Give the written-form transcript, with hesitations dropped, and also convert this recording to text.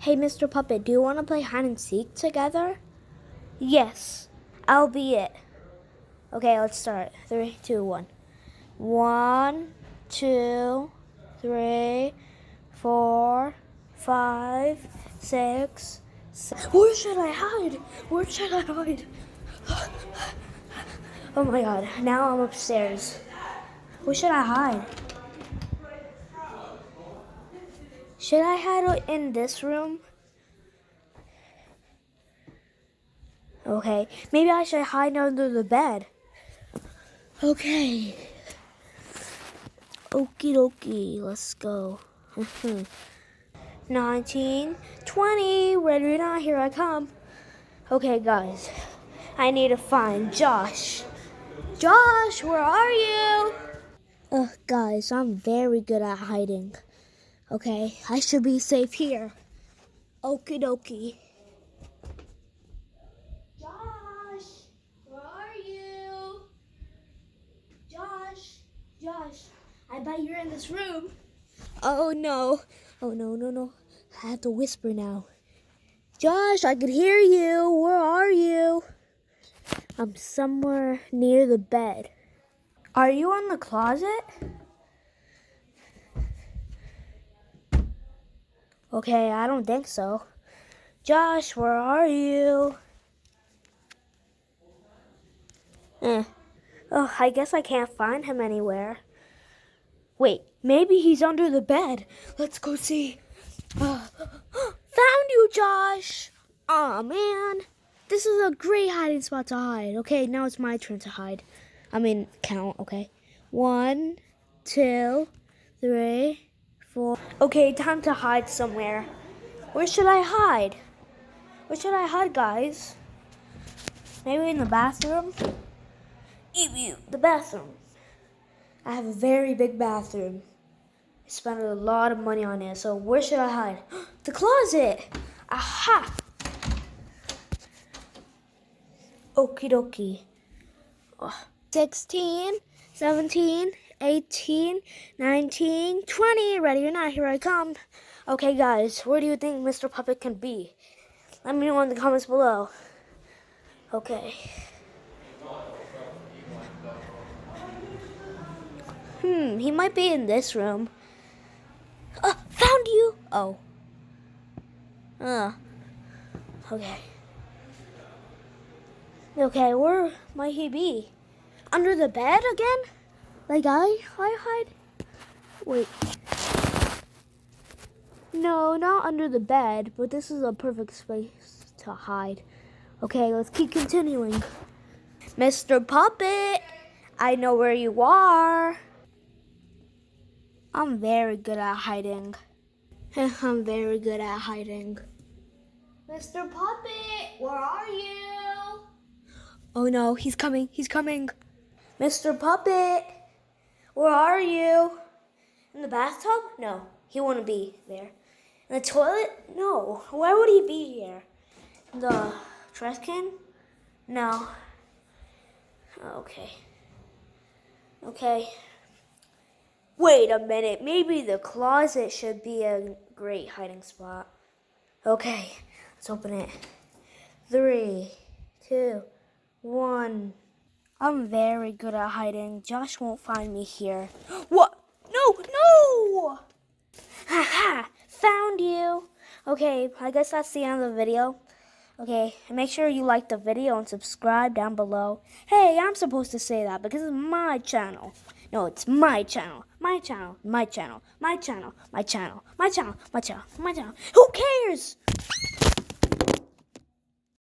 Hey, Mr. Puppet, do you want to play hide and seek together? Yes, I'll be it. Okay, let's start. 3, 2, 1. 1, 2, 3, 4, 5, 6, 7. Where should I hide? Where should I hide? Oh my god, now I'm upstairs. Where should I hide? Should I hide in this room? Okay, maybe I should hide under the bed. Okay. Okie dokie, let's go. 19, 20, ready or not, here I come. Okay, guys, I need to find Josh. Josh, where are you? Guys, I'm very good at hiding. Okay, I should be safe here. Okie dokie. Josh, where are you? Josh, I bet you're in this room. Oh no, no. I have to whisper now. Josh, I can hear you. Where are you? I'm somewhere near the bed. Are you in the closet? Okay, I don't think so. Josh, where are you? Oh, I guess I can't find him anywhere. Wait, maybe he's under the bed. Let's go see. Found you, Josh! Aw, man. This is a great hiding spot to hide. Okay, now it's my turn to hide. Count, okay. 1, 2, 3, 4. Okay, time to hide somewhere. Where should I hide? Where should I hide, guys? Maybe in the bathroom? The bathroom. I have a very big bathroom. I spent a lot of money on it, so where should I hide? The closet! Aha! Okie dokie. 16, 17, 18, 19, 20. Ready or not, here I come. Okay, guys, where do you think Mr. Puppet can be? Let me know in the comments below. Okay. He might be in this room. Found you! Oh. Okay. Okay, where might he be? Under the bed again? Like I hide? Wait. No, not under the bed, but this is a perfect space to hide. Okay, let's keep continuing. Mr. Puppet, I know where you are. I'm very good at hiding. I'm very good at hiding. Mr. Puppet, where are you? Oh no, he's coming. Mr. Puppet, where are you? In the bathtub? No, he wouldn't be there. In the toilet? No, why would he be here? In the trash can? No. Okay. Wait a minute, maybe the closet should be a great hiding spot. Okay, let's open it. 3, 2, 1. I'm very good at hiding. Josh won't find me here. What? No! Haha, found you. Okay, I guess that's the end of the video. Okay, and make sure you like the video and subscribe down below. Hey, I'm supposed to say that because it's my channel. No, it's my channel. My channel. Who cares?